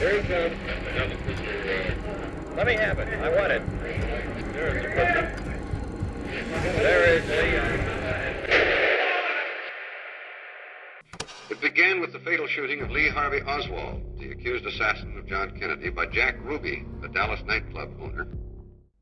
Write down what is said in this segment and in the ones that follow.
Here he comes. Let me have it. I want it. There's the pussy. There is Lee. It began with the fatal shooting of Lee Harvey Oswald, the accused assassin of John Kennedy, by Jack Ruby, the Dallas nightclub owner.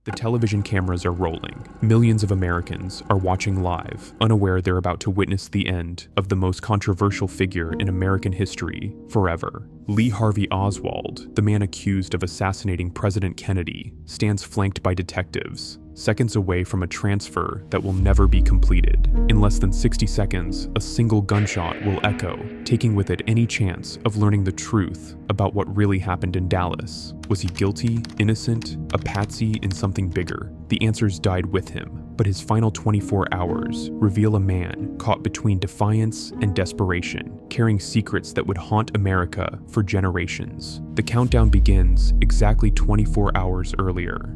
The television cameras are rolling. Millions of Americans are watching live, unaware they're about to witness the end of the most controversial figure in American history forever. Lee Harvey Oswald, the man accused of assassinating President Kennedy, stands flanked by detectives, seconds away from a transfer that will never be completed. In less than 60 seconds, a single gunshot will echo, taking with it any chance of learning the truth about what really happened in Dallas. Was he guilty, innocent, a patsy in something bigger? The answers died with him, but his final 24 hours reveal a man caught between defiance and desperation, carrying secrets that would haunt America for generations. The countdown begins exactly 24 hours earlier.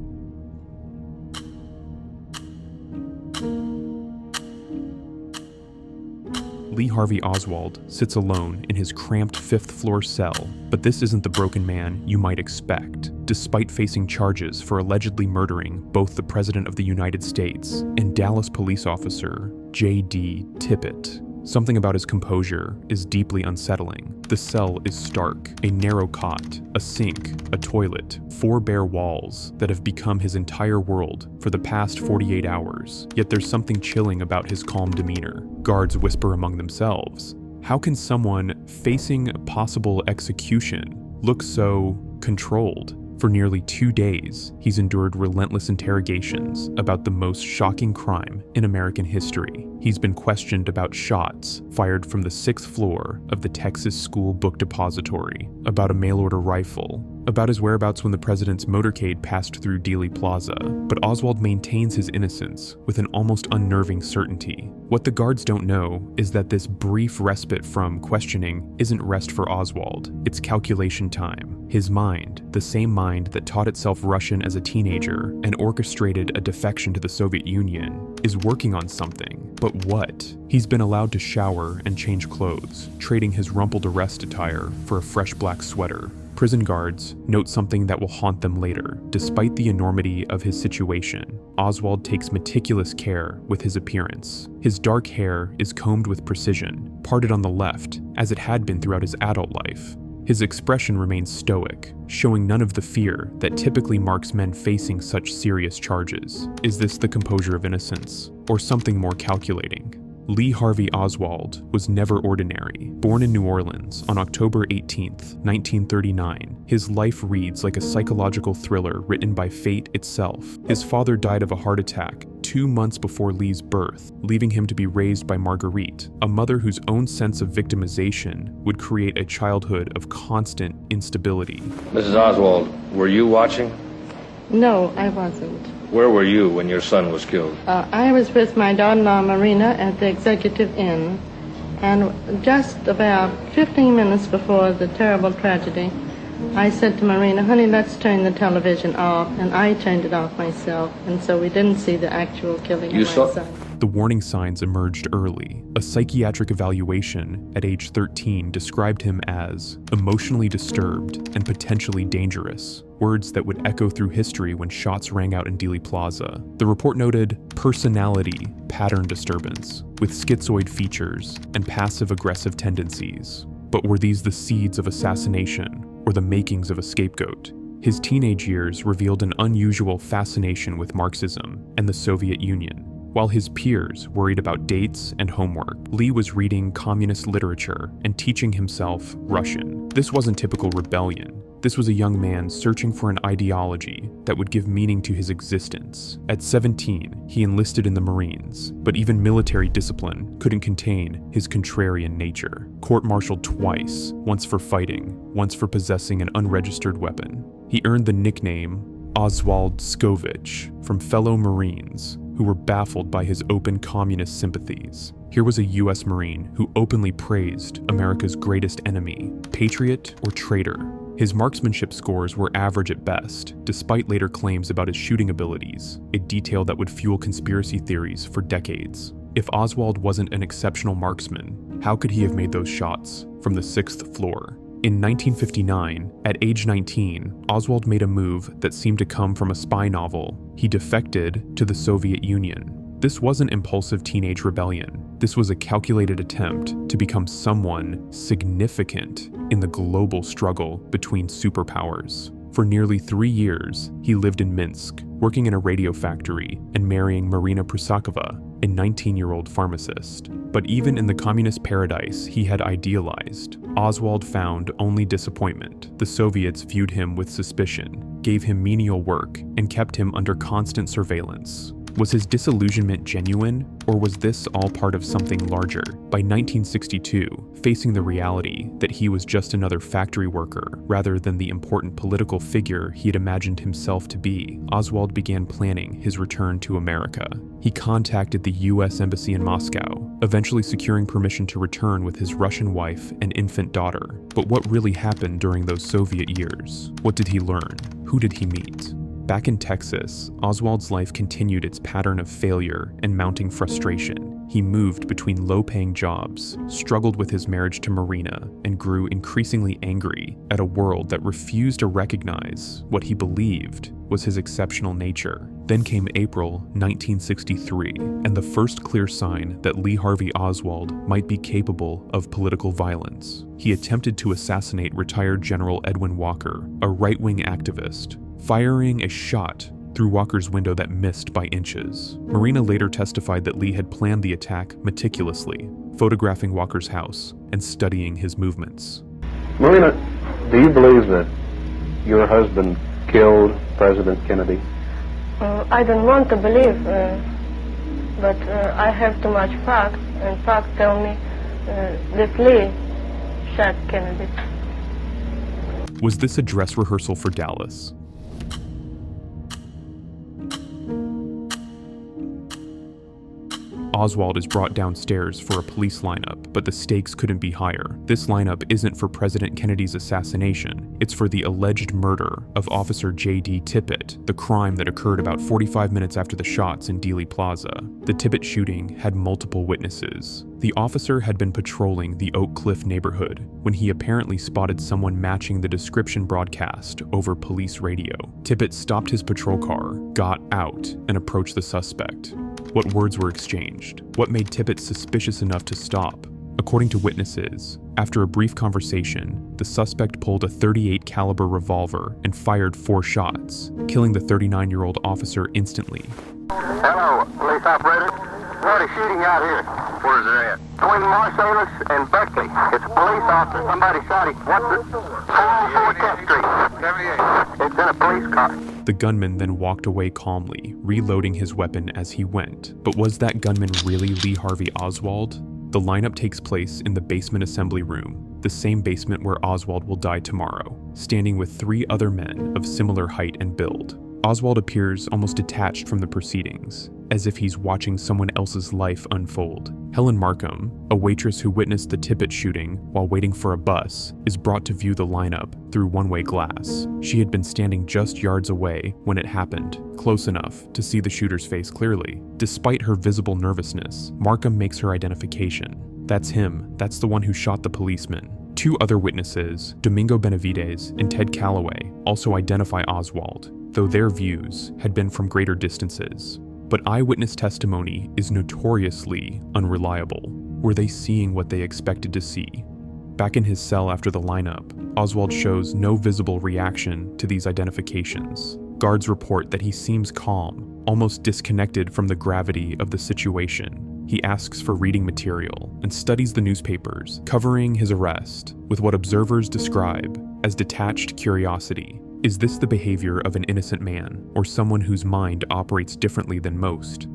Lee Harvey Oswald sits alone in his cramped fifth-floor cell, but this isn't the broken man you might expect. Despite facing charges for allegedly murdering both the President of the United States and Dallas police officer J.D. Tippit, something about his composure is deeply unsettling. The cell is stark, a narrow cot, a sink, a toilet, 4 bare walls that have become his entire world for the past 48 hours. Yet there's something chilling about his calm demeanor. Guards whisper among themselves. How can someone facing possible execution look so controlled? For nearly 2 days, he's endured relentless interrogations about the most shocking crime in American history. He's been questioned about shots fired from the 6th floor of the Texas School Book Depository, about a mail-order rifle, about his whereabouts when the president's motorcade passed through Dealey Plaza. But Oswald maintains his innocence with an almost unnerving certainty. What the guards don't know is that this brief respite from questioning isn't rest for Oswald, it's calculation time. His mind, the same mind that taught itself Russian as a teenager and orchestrated a defection to the Soviet Union, is working on something. But what? He's been allowed to shower and change clothes, trading his rumpled arrest attire for a fresh black sweater. Prison guards note something that will haunt them later. Despite the enormity of his situation, Oswald takes meticulous care with his appearance. His dark hair is combed with precision, parted on the left, as it had been throughout his adult life. His expression remains stoic, showing none of the fear that typically marks men facing such serious charges. Is this the composure of innocence, or something more calculating? Lee Harvey Oswald was never ordinary. Born in New Orleans on October 18, 1939, his life reads like a psychological thriller written by fate itself. His father died of a heart attack 2 months before Lee's birth, leaving him to be raised by Marguerite, a mother whose own sense of victimization would create a childhood of constant instability. Mrs. Oswald, were you watching? No, I wasn't. Where were you when your son was killed? I was with my daughter-in-law Marina at the Executive Inn, and just about 15 minutes before the terrible tragedy, I said to Marina, honey, let's turn the television off, and I turned it off myself, and so we didn't see the actual killing of my son. The warning signs emerged early. A psychiatric evaluation at age 13 described him as emotionally disturbed and potentially dangerous, words that would echo through history when shots rang out in Dealey Plaza. The report noted personality pattern disturbance with schizoid features and passive-aggressive tendencies. But were these the seeds of assassination or the makings of a scapegoat? His teenage years revealed an unusual fascination with Marxism and the Soviet Union. While his peers worried about dates and homework, Lee was reading communist literature and teaching himself Russian. This wasn't typical rebellion. This was a young man searching for an ideology that would give meaning to his existence. At 17, he enlisted in the Marines, but even military discipline couldn't contain his contrarian nature. Court-martialed twice, once for fighting, once for possessing an unregistered weapon. He earned the nickname Oswald Scovich from fellow Marines who were baffled by his open communist sympathies. Here was a U.S. Marine who openly praised America's greatest enemy, patriot or traitor. His marksmanship scores were average at best, despite later claims about his shooting abilities, a detail that would fuel conspiracy theories for decades. If Oswald wasn't an exceptional marksman, how could he have made those shots from the 6th floor? In 1959, at age 19, Oswald made a move that seemed to come from a spy novel. He defected to the Soviet Union. This wasn't impulsive teenage rebellion. This was a calculated attempt to become someone significant in the global struggle between superpowers. For nearly 3 years, he lived in Minsk, working in a radio factory and marrying Marina Prusakova, a 19-year-old pharmacist. But even in the communist paradise he had idealized, Oswald found only disappointment. The Soviets viewed him with suspicion, gave him menial work, and kept him under constant surveillance. Was his disillusionment genuine, or was this all part of something larger? By 1962, facing the reality that he was just another factory worker rather than the important political figure he had imagined himself to be, Oswald began planning his return to America. He contacted the U.S. Embassy in Moscow, eventually securing permission to return with his Russian wife and infant daughter. But what really happened during those Soviet years? What did he learn? Who did he meet? Back in Texas, Oswald's life continued its pattern of failure and mounting frustration. He moved between low-paying jobs, struggled with his marriage to Marina, and grew increasingly angry at a world that refused to recognize what he believed was his exceptional nature. Then came April 1963, and the first clear sign that Lee Harvey Oswald might be capable of political violence. He attempted to assassinate retired General Edwin Walker, a right-wing activist, firing a shot through Walker's window that missed by inches. Marina later testified that Lee had planned the attack meticulously, photographing Walker's house and studying his movements. Marina, do you believe that your husband killed President Kennedy? I don't want to believe, but I have too much facts, and facts tell me that Lee shot Kennedy. Was this a dress rehearsal for Dallas? Oswald is brought downstairs for a police lineup, but the stakes couldn't be higher. This lineup isn't for President Kennedy's assassination, it's for the alleged murder of Officer J.D. Tippit, the crime that occurred about 45 minutes after the shots in Dealey Plaza. The Tippit shooting had multiple witnesses. The officer had been patrolling the Oak Cliff neighborhood when he apparently spotted someone matching the description broadcast over police radio. Tippit stopped his patrol car, got out, and approached the suspect. What words were exchanged? What made Tippit suspicious enough to stop? According to witnesses, after a brief conversation, the suspect pulled a .38 caliber revolver and fired 4 shots, killing the 39-year-old officer instantly. Hello, police operator. What is shooting out here? Where's it at? Between Marsalis and Beckley. It's a police officer. Somebody shot him. What's it? 404 10th Street. 78. It's in a police car. The gunman then walked away calmly, reloading his weapon as he went. But was that gunman really Lee Harvey Oswald? The lineup takes place in the basement assembly room, the same basement where Oswald will die tomorrow, standing with 3 other men of similar height and build. Oswald appears almost detached from the proceedings, as if he's watching someone else's life unfold. Helen Markham, a waitress who witnessed the Tippit shooting while waiting for a bus, is brought to view the lineup through one-way glass. She had been standing just yards away when it happened, close enough to see the shooter's face clearly. Despite her visible nervousness, Markham makes her identification. That's him. That's the one who shot the policeman. 2 other witnesses, Domingo Benavides and Ted Calloway, also identify Oswald, though their views had been from greater distances. But eyewitness testimony is notoriously unreliable. Were they seeing what they expected to see? Back in his cell after the lineup, Oswald shows no visible reaction to these identifications. Guards report that he seems calm, almost disconnected from the gravity of the situation. He asks for reading material and studies the newspapers, covering his arrest with what observers describe as detached curiosity. Is this the behavior of an innocent man, or someone whose mind operates differently than most?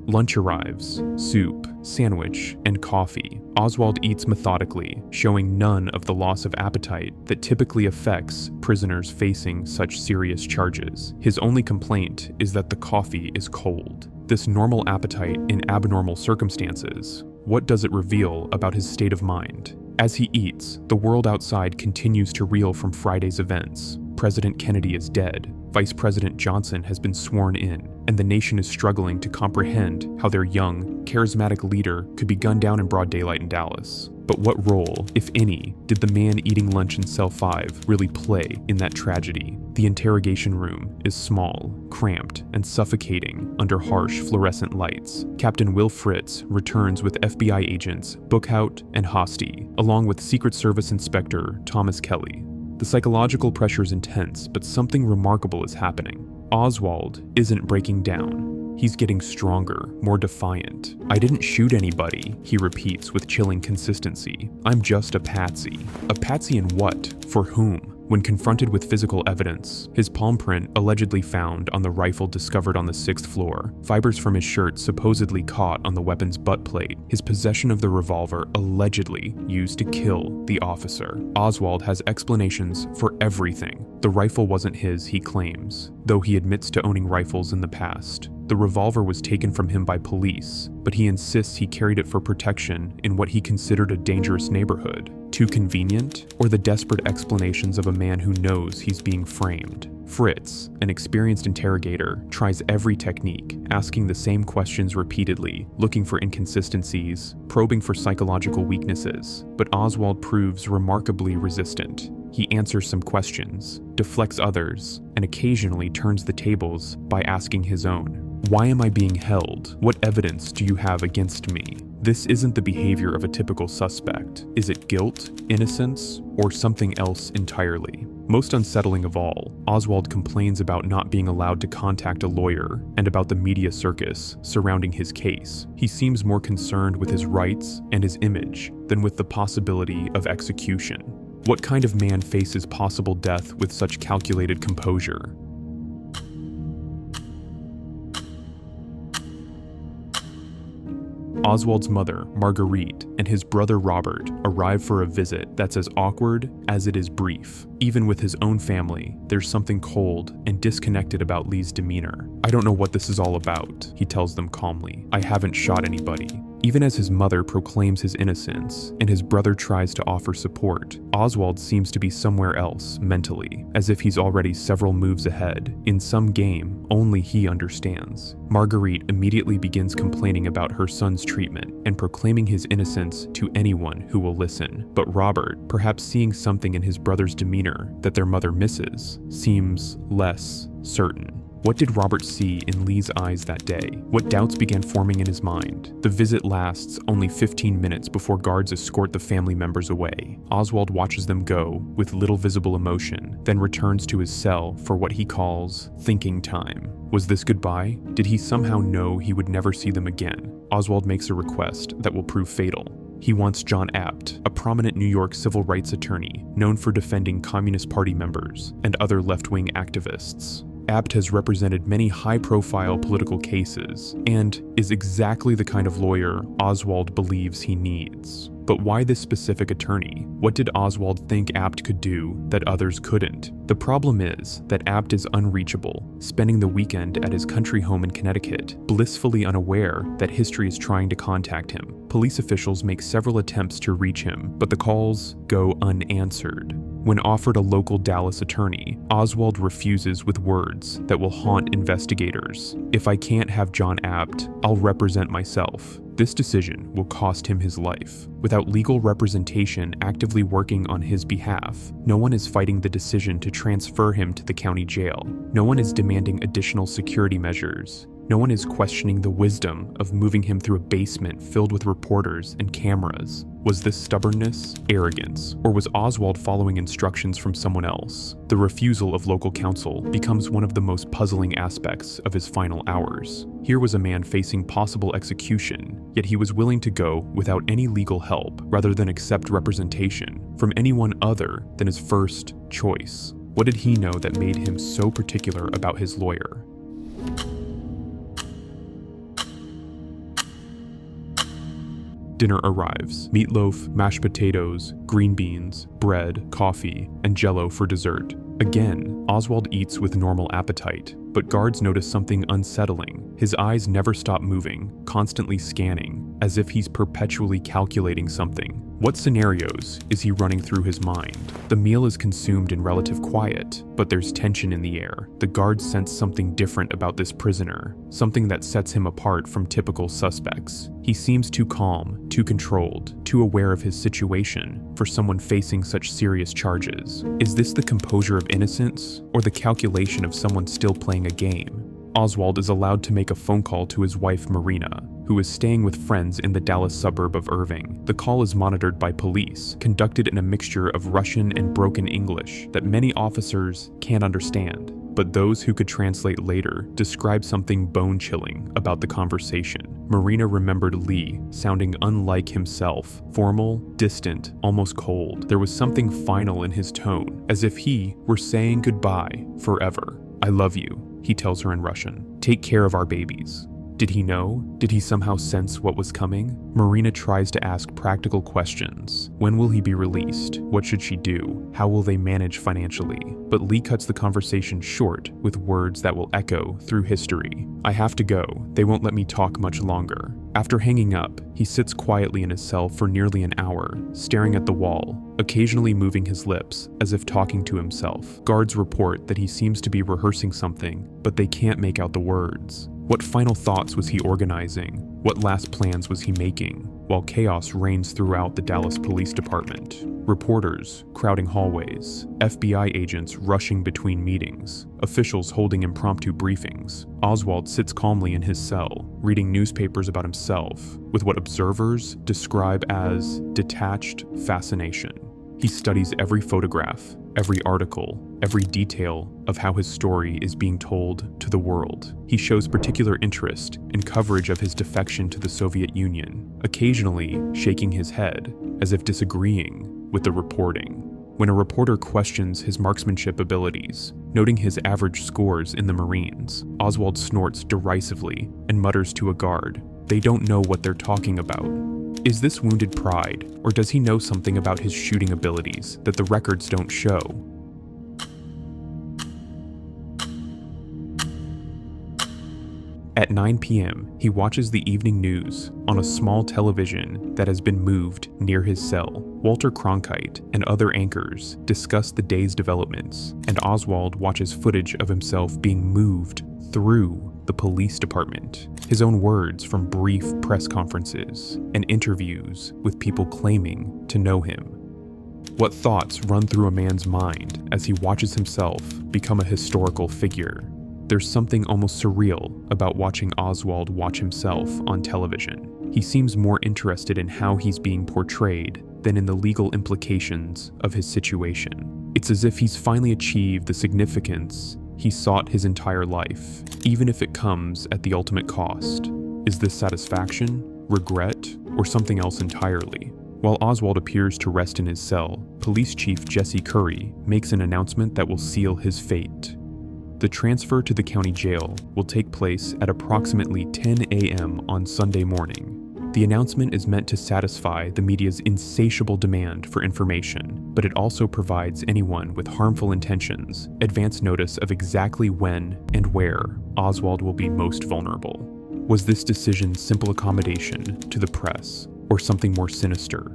Lunch arrives, soup, sandwich, and coffee. Oswald eats methodically, showing none of the loss of appetite that typically affects prisoners facing such serious charges. His only complaint is that the coffee is cold. This normal appetite in abnormal circumstances, what does it reveal about his state of mind? As he eats, the world outside continues to reel from Friday's events. President Kennedy is dead, Vice President Johnson has been sworn in, and the nation is struggling to comprehend how their young, charismatic leader could be gunned down in broad daylight in Dallas. But what role, if any, did the man eating lunch in Cell 5 really play in that tragedy? The interrogation room is small, cramped, and suffocating under harsh fluorescent lights. Captain Will Fritz returns with FBI agents Bookhout and Hosty, along with Secret Service Inspector Thomas Kelly. The psychological pressure is intense, but something remarkable is happening. Oswald isn't breaking down. He's getting stronger, more defiant. "I didn't shoot anybody," he repeats with chilling consistency. "I'm just a patsy." A patsy in what? For whom? When confronted with physical evidence, his palm print allegedly found on the rifle discovered on the 6th floor, fibers from his shirt supposedly caught on the weapon's butt plate, his possession of the revolver allegedly used to kill the officer. Oswald has explanations for everything. The rifle wasn't his, he claims, though he admits to owning rifles in the past. The revolver was taken from him by police, but he insists he carried it for protection in what he considered a dangerous neighborhood. Too convenient? Or the desperate explanations of a man who knows he's being framed? Fritz, an experienced interrogator, tries every technique, asking the same questions repeatedly, looking for inconsistencies, probing for psychological weaknesses, but Oswald proves remarkably resistant. He answers some questions, deflects others, and occasionally turns the tables by asking his own. "Why am I being held? What evidence do you have against me?" This isn't the behavior of a typical suspect. Is it guilt, innocence, or something else entirely? Most unsettling of all, Oswald complains about not being allowed to contact a lawyer and about the media circus surrounding his case. He seems more concerned with his rights and his image than with the possibility of execution. What kind of man faces possible death with such calculated composure? Oswald's mother, Marguerite, and his brother Robert arrive for a visit that's as awkward as it is brief. Even with his own family, there's something cold and disconnected about Lee's demeanor. "I don't know what this is all about," he tells them calmly. "I haven't shot anybody." Even as his mother proclaims his innocence and his brother tries to offer support, Oswald seems to be somewhere else mentally, as if he's already several moves ahead, in some game only he understands. Marguerite immediately begins complaining about her son's treatment and proclaiming his innocence to anyone who will listen. But Robert, perhaps seeing something in his brother's demeanor that their mother misses, seems less certain. What did Robert see in Lee's eyes that day? What doubts began forming in his mind? The visit lasts only 15 minutes before guards escort the family members away. Oswald watches them go with little visible emotion, then returns to his cell for what he calls thinking time. Was this goodbye? Did he somehow know he would never see them again? Oswald makes a request that will prove fatal. He wants John Abt, a prominent New York civil rights attorney known for defending Communist Party members and other left-wing activists. Abt has represented many high-profile political cases and is exactly the kind of lawyer Oswald believes he needs. But why this specific attorney? What did Oswald think Abt could do that others couldn't? The problem is that Abt is unreachable, spending the weekend at his country home in Connecticut, blissfully unaware that history is trying to contact him. Police officials make several attempts to reach him, but the calls go unanswered. When offered a local Dallas attorney, Oswald refuses with words that will haunt investigators. "If I can't have John Abt, I'll represent myself." This decision will cost him his life. Without legal representation actively working on his behalf, no one is fighting the decision to transfer him to the county jail. No one is demanding additional security measures. No one is questioning the wisdom of moving him through a basement filled with reporters and cameras. Was this stubbornness, arrogance, or was Oswald following instructions from someone else? The refusal of local counsel becomes one of the most puzzling aspects of his final hours. Here was a man facing possible execution, yet he was willing to go without any legal help rather than accept representation from anyone other than his first choice. What did he know that made him so particular about his lawyer? Dinner arrives. Meatloaf, mashed potatoes, green beans, bread, coffee, and Jell-O for dessert. Again, Oswald eats with normal appetite, but guards notice something unsettling. His eyes never stop moving, constantly scanning, as if he's perpetually calculating something. What scenarios is he running through his mind? The meal is consumed in relative quiet, but there's tension in the air. The guards sense something different about this prisoner, something that sets him apart from typical suspects. He seems too calm, too controlled, too aware of his situation for someone facing such serious charges. Is this the composure of innocence, or the calculation of someone still playing a game? Oswald is allowed to make a phone call to his wife Marina, who is staying with friends in the Dallas suburb of Irving. The call is monitored by police, conducted in a mixture of Russian and broken English that many officers can't understand. But those who could translate later describe something bone-chilling about the conversation. Marina remembered Lee sounding unlike himself, formal, distant, almost cold. There was something final in his tone, as if he were saying goodbye forever. "I love you," he tells her in Russian. "Take care of our babies." Did he know? Did he somehow sense what was coming? Marina tries to ask practical questions. When will he be released? What should she do? How will they manage financially? But Lee cuts the conversation short with words that will echo through history. "I have to go. They won't let me talk much longer." After hanging up, he sits quietly in his cell for nearly an hour, staring at the wall, occasionally moving his lips as if talking to himself. Guards report that he seems to be rehearsing something, but they can't make out the words. What final thoughts was he organizing? What last plans was he making? While chaos reigns throughout the Dallas Police Department. Reporters crowding hallways, FBI agents rushing between meetings, officials holding impromptu briefings. Oswald sits calmly in his cell, reading newspapers about himself, with what observers describe as detached fascination. He studies every photograph, every article, every detail of how his story is being told to the world. He shows particular interest in coverage of his defection to the Soviet Union, occasionally shaking his head as if disagreeing with the reporting. When a reporter questions his marksmanship abilities, noting his average scores in the Marines, Oswald snorts derisively and mutters to a guard, "They don't know what they're talking about." Is this wounded pride, or does he know something about his shooting abilities that the records don't show? At 9 p.m., he watches the evening news on a small television that has been moved near his cell. Walter Cronkite and other anchors discuss the day's developments, and Oswald watches footage of himself being moved through the police department. His own words from brief press conferences and interviews with people claiming to know him. What thoughts run through a man's mind as he watches himself become a historical figure? There's something almost surreal about watching Oswald watch himself on television. He seems more interested in how he's being portrayed than in the legal implications of his situation. It's as if he's finally achieved the significance he sought his entire life, even if it comes at the ultimate cost. Is this satisfaction, regret, or something else entirely? While Oswald appears to rest in his cell, Police Chief Jesse Curry makes an announcement that will seal his fate. The transfer to the county jail will take place at approximately 10 a.m. on Sunday morning. The announcement is meant to satisfy the media's insatiable demand for information, but it also provides anyone with harmful intentions advance notice of exactly when and where Oswald will be most vulnerable. Was this decision simple accommodation to the press, or something more sinister?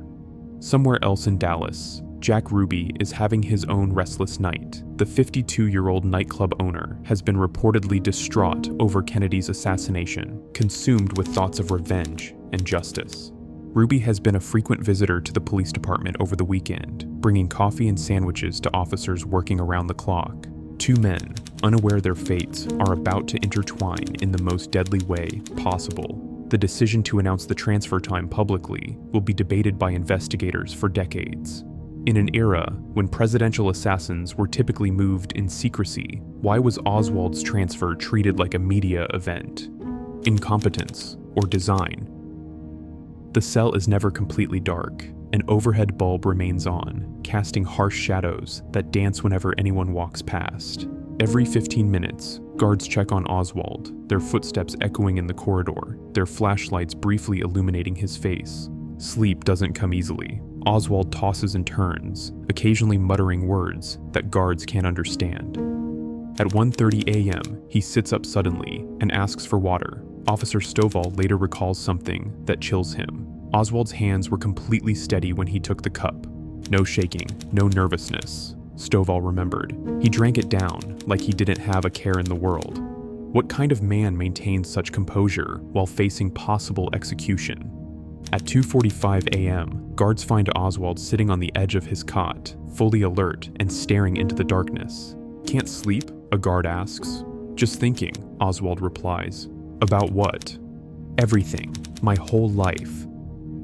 Somewhere else in Dallas, Jack Ruby is having his own restless night. The 52-year-old nightclub owner has been reportedly distraught over Kennedy's assassination, consumed with thoughts of revenge and justice. Ruby has been a frequent visitor to the police department over the weekend, bringing coffee and sandwiches to officers working around the clock. Two men, unaware their fates, are about to intertwine in the most deadly way possible. The decision to announce the transfer time publicly will be debated by investigators for decades. In an era when presidential assassins were typically moved in secrecy, why was Oswald's transfer treated like a media event? Incompetence or design? The cell is never completely dark. An overhead bulb remains on, casting harsh shadows that dance whenever anyone walks past. Every 15 minutes, guards check on Oswald, their footsteps echoing in the corridor, their flashlights briefly illuminating his face. Sleep doesn't come easily. Oswald tosses and turns, occasionally muttering words that guards can't understand. At 1:30 a.m., he sits up suddenly and asks for water. Officer Stovall later recalls something that chills him. Oswald's hands were completely steady when he took the cup. No shaking, no nervousness, Stovall remembered. He drank it down like he didn't have a care in the world. What kind of man maintains such composure while facing possible execution? At 2:45 a.m., guards find Oswald sitting on the edge of his cot, fully alert and staring into the darkness. "Can't sleep?" a guard asks. "Just thinking," Oswald replies. "About what?" "Everything. My whole life."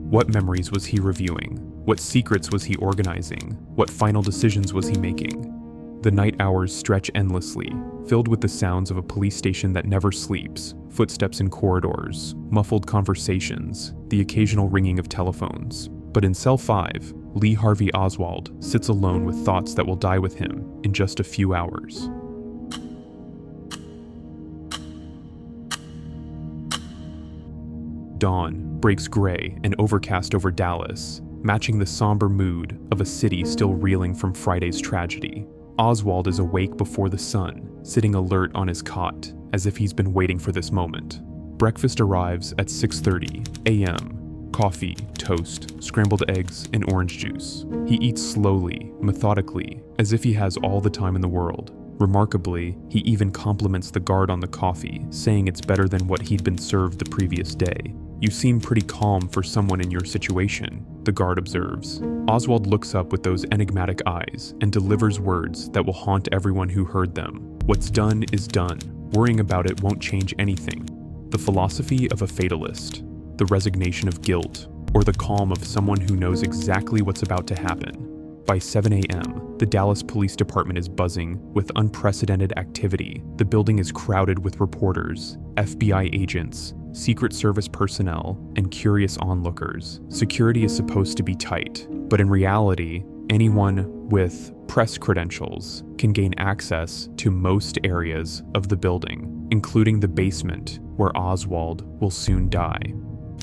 What memories was he reviewing? What secrets was he organizing? What final decisions was he making? The night hours stretch endlessly, filled with the sounds of a police station that never sleeps, footsteps in corridors, muffled conversations, the occasional ringing of telephones. But in Cell 5, Lee Harvey Oswald sits alone with thoughts that will die with him in just a few hours. Dawn breaks gray and overcast over Dallas, matching the somber mood of a city still reeling from Friday's tragedy. Oswald is awake before the sun, sitting alert on his cot, as if he's been waiting for this moment. Breakfast arrives at 6:30 a.m. Coffee, toast, scrambled eggs, and orange juice. He eats slowly, methodically, as if he has all the time in the world. Remarkably, he even compliments the guard on the coffee, saying it's better than what he'd been served the previous day. "You seem pretty calm for someone in your situation," the guard observes. Oswald looks up with those enigmatic eyes and delivers words that will haunt everyone who heard them. "What's done is done. Worrying about it won't change anything." The philosophy of a fatalist, the resignation of guilt, or the calm of someone who knows exactly what's about to happen. By 7 a.m., the Dallas Police Department is buzzing with unprecedented activity. The building is crowded with reporters, FBI agents, Secret Service personnel, and curious onlookers. Security is supposed to be tight, but in reality, anyone with press credentials can gain access to most areas of the building, including the basement where Oswald will soon die.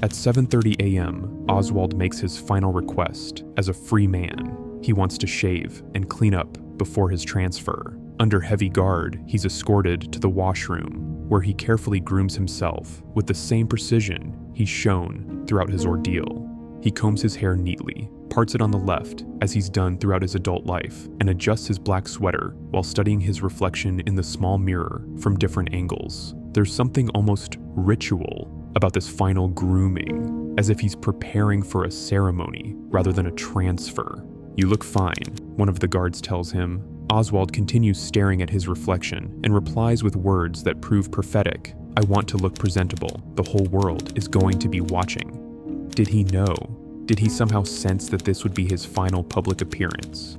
At 7:30 a.m., Oswald makes his final request as a free man. He wants to shave and clean up before his transfer. Under heavy guard, he's escorted to the washroom, where he carefully grooms himself with the same precision he's shown throughout his ordeal. He combs his hair neatly, parts it on the left as he's done throughout his adult life, and adjusts his black sweater while studying his reflection in the small mirror from different angles. There's something almost ritual about this final grooming, as if he's preparing for a ceremony rather than a transfer. "You look fine," one of the guards tells him. Oswald continues staring at his reflection and replies with words that prove prophetic. "I want to look presentable. The whole world is going to be watching." Did he know? Did he somehow sense that this would be his final public appearance?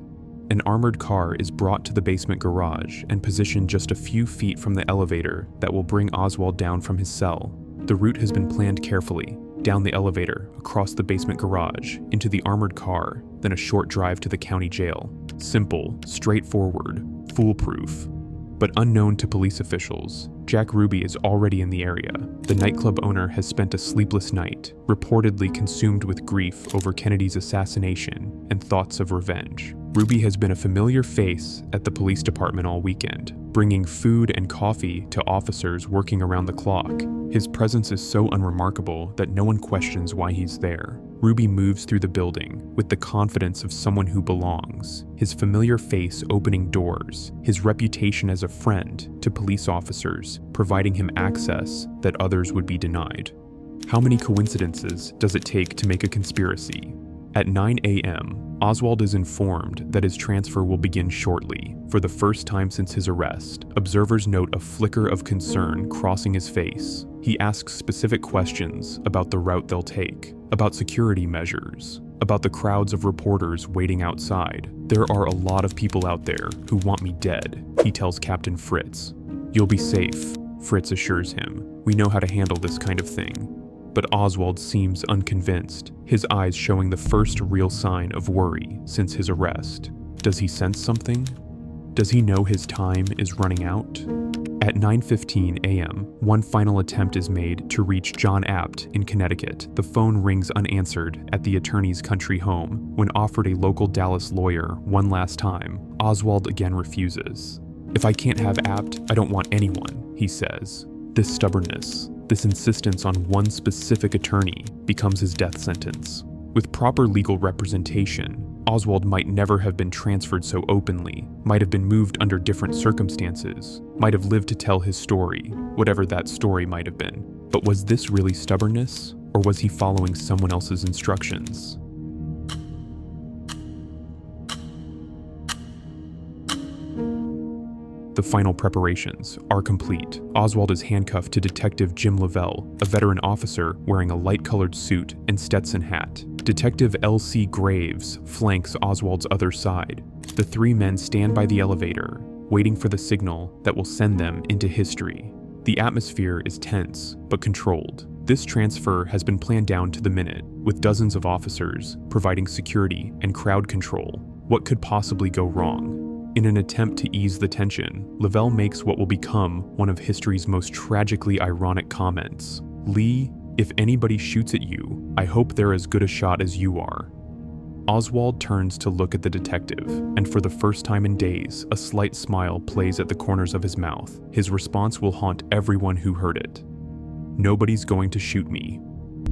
An armored car is brought to the basement garage and positioned just a few feet from the elevator that will bring Oswald down from his cell. The route has been planned carefully. Down the elevator, across the basement garage, into the armored car, then a short drive to the county jail. Simple, straightforward, foolproof. But unknown to police officials, Jack Ruby is already in the area. The nightclub owner has spent a sleepless night, reportedly consumed with grief over Kennedy's assassination and thoughts of revenge. Ruby has been a familiar face at the police department all weekend, bringing food and coffee to officers working around the clock. His presence is so unremarkable that no one questions why he's there. Ruby moves through the building with the confidence of someone who belongs, his familiar face opening doors, his reputation as a friend to police officers, providing him access that others would be denied. How many coincidences does it take to make a conspiracy? At 9 a.m., Oswald is informed that his transfer will begin shortly. For the first time since his arrest, observers note a flicker of concern crossing his face. He asks specific questions about the route they'll take, about security measures, about the crowds of reporters waiting outside. "There are a lot of people out there who want me dead," he tells Captain Fritz. "You'll be safe," Fritz assures him. "We know how to handle this kind of thing." But Oswald seems unconvinced, his eyes showing the first real sign of worry since his arrest. Does he sense something? Does he know his time is running out? At 9:15 a.m., one final attempt is made to reach John Abt in Connecticut. The phone rings unanswered at the attorney's country home. When offered a local Dallas lawyer one last time, Oswald again refuses. "If I can't have Abt, I don't want anyone," he says. This stubbornness, this insistence on one specific attorney, becomes his death sentence. With proper legal representation, Oswald might never have been transferred so openly, might have been moved under different circumstances, might have lived to tell his story, whatever that story might have been. But was this really stubbornness, or was he following someone else's instructions? The final preparations are complete. Oswald is handcuffed to Detective Jim Lavelle, a veteran officer wearing a light-colored suit and Stetson hat. Detective L.C. Graves flanks Oswald's other side. The three men stand by the elevator, waiting for the signal that will send them into history. The atmosphere is tense, but controlled. This transfer has been planned down to the minute, with dozens of officers providing security and crowd control. What could possibly go wrong? In an attempt to ease the tension, Lavelle makes what will become one of history's most tragically ironic comments. "Lee, if anybody shoots at you, I hope they're as good a shot as you are." Oswald turns to look at the detective, and for the first time in days, a slight smile plays at the corners of his mouth. His response will haunt everyone who heard it. "Nobody's going to shoot me."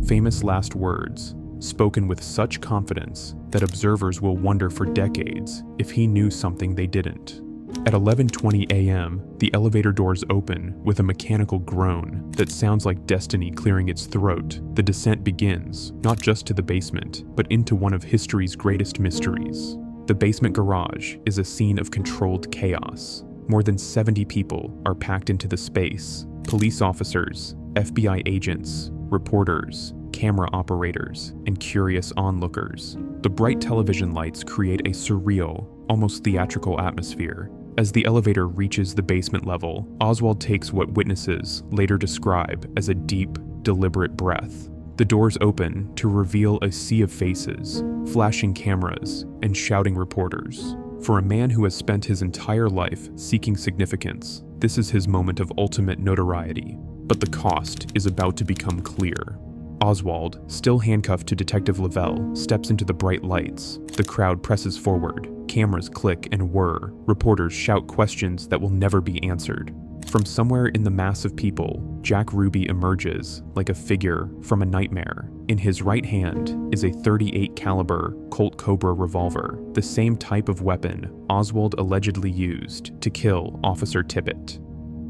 Famous last words, spoken with such confidence that observers will wonder for decades if he knew something they didn't. At 11:20 a.m., the elevator doors open with a mechanical groan that sounds like destiny clearing its throat. The descent begins, not just to the basement, but into one of history's greatest mysteries. The basement garage is a scene of controlled chaos. More than 70 people are packed into the space. Police officers, FBI agents, reporters, camera operators, and curious onlookers. The bright television lights create a surreal, almost theatrical atmosphere. As the elevator reaches the basement level, Oswald takes what witnesses later describe as a deep, deliberate breath. The doors open to reveal a sea of faces, flashing cameras, and shouting reporters. For a man who has spent his entire life seeking significance, this is his moment of ultimate notoriety. But the cost is about to become clear. Oswald, still handcuffed to Detective Lavelle, steps into the bright lights. The crowd presses forward. Cameras click and whir. Reporters shout questions that will never be answered. From somewhere in the mass of people, Jack Ruby emerges like a figure from a nightmare. In his right hand is a .38 caliber Colt Cobra revolver, the same type of weapon Oswald allegedly used to kill Officer Tippit.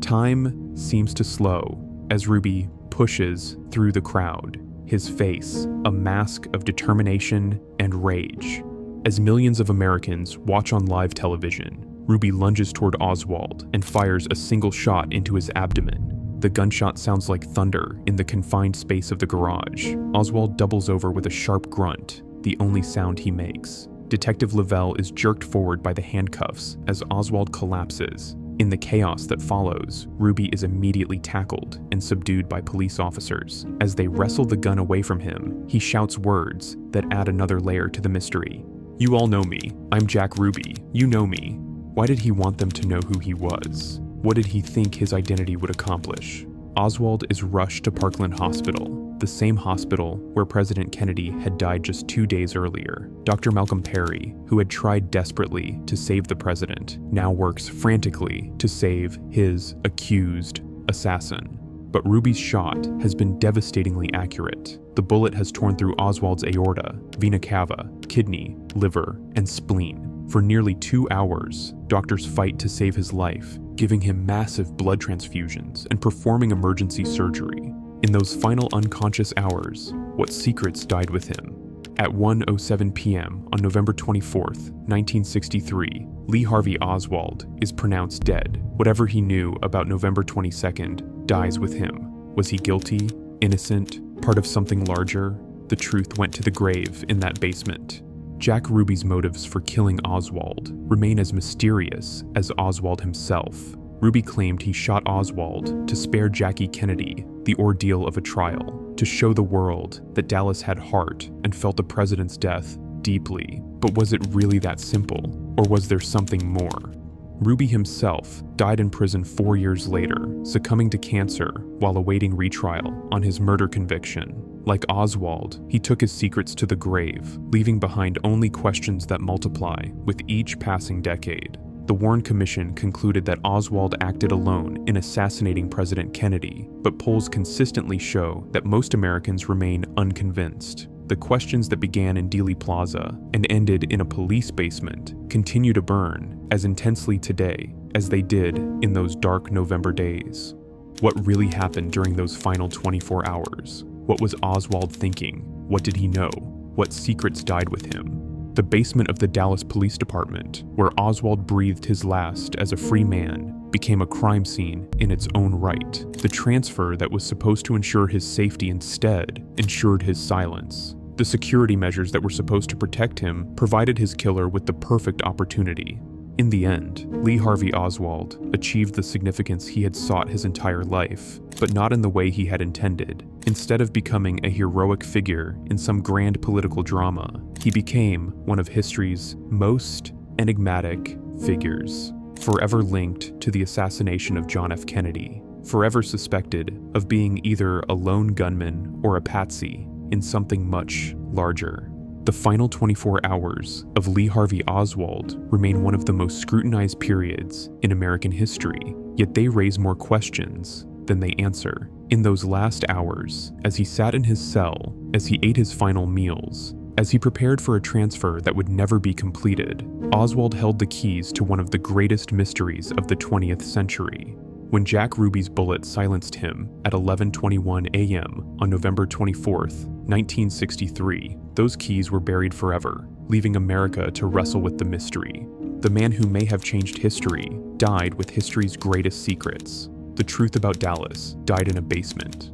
Time seems to slow as Ruby pushes through the crowd, his face a mask of determination and rage. As millions of Americans watch on live television, Ruby lunges toward Oswald and fires a single shot into his abdomen. The gunshot sounds like thunder in the confined space of the garage. Oswald doubles over with a sharp grunt, the only sound he makes. Detective Lavelle is jerked forward by the handcuffs as Oswald collapses. In the chaos that follows, Ruby is immediately tackled and subdued by police officers. As they wrestle the gun away from him, he shouts words that add another layer to the mystery. "You all know me. I'm Jack Ruby. You know me." Why did he want them to know who he was? What did he think his identity would accomplish? Oswald is rushed to Parkland Hospital, the same hospital where President Kennedy had died just 2 days earlier. Dr. Malcolm Perry, who had tried desperately to save the president, now works frantically to save his accused assassin. But Ruby's shot has been devastatingly accurate. The bullet has torn through Oswald's aorta, vena cava, kidney, liver, and spleen. For nearly 2 hours, doctors fight to save his life, giving him massive blood transfusions and performing emergency surgery. In those final unconscious hours, what secrets died with him? At 1:07 p.m. on November 24th, 1963, Lee Harvey Oswald is pronounced dead. Whatever he knew about November 22nd dies with him. Was he guilty, innocent, part of something larger? The truth went to the grave in that basement. Jack Ruby's motives for killing Oswald remain as mysterious as Oswald himself. Ruby claimed he shot Oswald to spare Jackie Kennedy the ordeal of a trial, to show the world that Dallas had heart and felt the president's death deeply. But was it really that simple, or was there something more? Ruby himself died in prison 4 years later, succumbing to cancer while awaiting retrial on his murder conviction. Like Oswald, he took his secrets to the grave, leaving behind only questions that multiply with each passing decade. The Warren Commission concluded that Oswald acted alone in assassinating President Kennedy, but polls consistently show that most Americans remain unconvinced. The questions that began in Dealey Plaza and ended in a police basement continue to burn as intensely today as they did in those dark November days. What really happened during those final 24 hours? What was Oswald thinking? What did he know? What secrets died with him? The basement of the Dallas Police Department, where Oswald breathed his last as a free man, became a crime scene in its own right. The transfer that was supposed to ensure his safety instead ensured his silence. The security measures that were supposed to protect him provided his killer with the perfect opportunity. In the end, Lee Harvey Oswald achieved the significance he had sought his entire life, but not in the way he had intended. Instead of becoming a heroic figure in some grand political drama, he became one of history's most enigmatic figures, forever linked to the assassination of John F. Kennedy, forever suspected of being either a lone gunman or a patsy in something much larger. The final 24 hours of Lee Harvey Oswald remain one of the most scrutinized periods in American history, yet they raise more questions than they answer. In those last hours, as he sat in his cell, as he ate his final meals, as he prepared for a transfer that would never be completed, Oswald held the keys to one of the greatest mysteries of the 20th century. When Jack Ruby's bullet silenced him at 11:21 a.m. on November 24th, 1963, those keys were buried forever, leaving America to wrestle with the mystery. The man who may have changed history died with history's greatest secrets. The truth about Dallas died in a basement.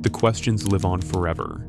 The questions live on forever,